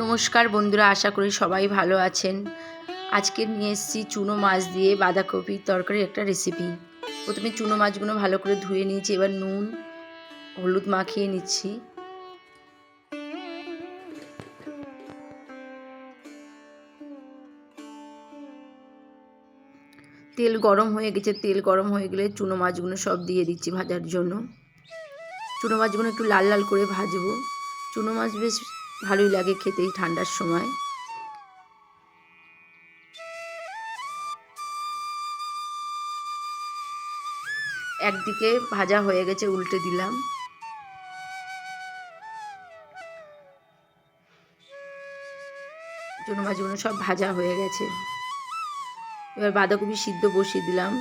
নমস্কার বন্ধুরা, আশা করি সবাই ভালো আছেন। আজকে নিয়ে এসেছি চুনো মাছ দিয়ে বাঁধাকপির তরকারির একটা রেসিপি। প্রথমে চুনো মাছগুলো ভালো করে ধুয়ে নিয়েছি, এবার নুন হলুদ মাখিয়ে নিচ্ছি। তেল গরম হয়ে গেছে, তেল গরম হয়ে গেলে চুনো মাছগুলো সব দিয়ে দিচ্ছি ভাজার জন্য। চুনো মাছগুলো একটু লাল লাল করে ভাজবো। চুনো মাছ বেশ ভালোই লাগে খেতে ঠান্ডার সময়। একদিকে ভাজা হয়ে গেছে, উল্টে দিলাম। চুনো মাছগুলো সব ভাজা হয়ে গেছে। এবার বাঁধাকপি সিদ্ধ বসিয়ে দিলাম,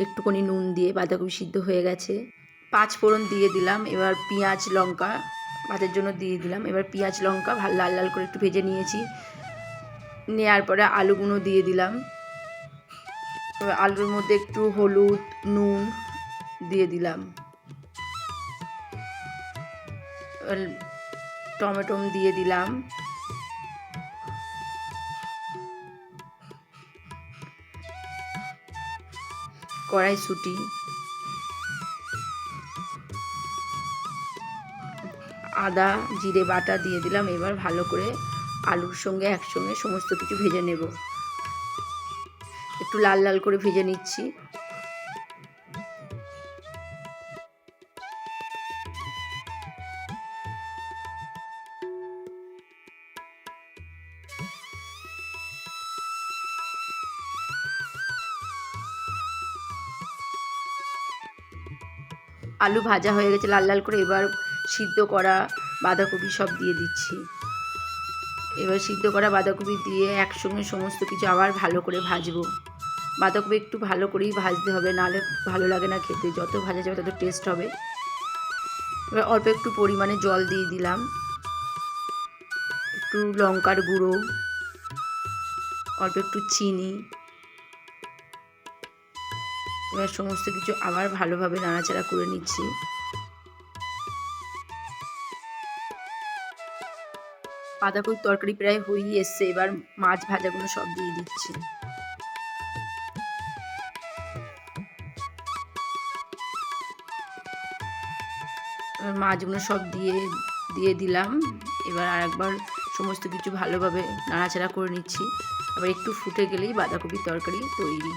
একটুখানি নুন দিয়ে। বাঁধাকপি সিদ্ধ হয়ে গেছে, 5 ফোড়ন দিয়ে দিলাম। এবার পেঁয়াজ লঙ্কা ভাজার জন্য দিয়ে দিলাম। এবার পেঁয়াজ লঙ্কা লাল লাল করে একটু ভেজে নিয়েছি। নেওয়ার পরে আলুগুলো দিয়ে দিলাম। এবার আলুর মধ্যে একটু হলুদ নুন দিয়ে দিলাম। এবার টমেটো দিয়ে দিলাম। কড়াইশুঁটি, আদা জিরে বাটা দিয়ে দিলাম। এবার ভালো করে আলুর সঙ্গে একসঙ্গে সমস্ত কিছু ভেজে নেব। একটু লাল লাল করে ভেজে নিচ্ছি। আলু ভাজা হয়ে গেছে লাল লাল করে। এবার সিদ্ধ করা বাঁধাকপি সব দিয়ে দিচ্ছি। এবার সিদ্ধ করা বাঁধাকপি দিয়ে একসঙ্গে সমস্ত কিছু আবার ভালো করে ভাজবো। বাঁধাকপি একটু ভালো করেই ভাজতে হবে, নাহলে ভালো লাগে না খেতে। যত ভাজা যাবে তত টেস্ট হবে। এবার অল্প একটু পরিমাণে জল দিয়ে দিলাম, একটু লঙ্কার গুঁড়ো, অল্প একটু চিনি। এবার সমস্ত কিছু আবার ভালোভাবে নাড়াচাড়া করে নিচ্ছি। বাঁধাকপির তরকারি প্রায় হয়েই এসছে। এবার মাছ ভাজাগুলো সব দিয়ে দিচ্ছি। এবার মাছগুলো সব দিয়ে দিলাম। এবার আরেকবার সমস্ত কিছু ভালোভাবে নাড়াচাড়া করে নিচ্ছি। আবার একটু ফুটে গেলেই বাঁধাকপির তরকারি তৈরি।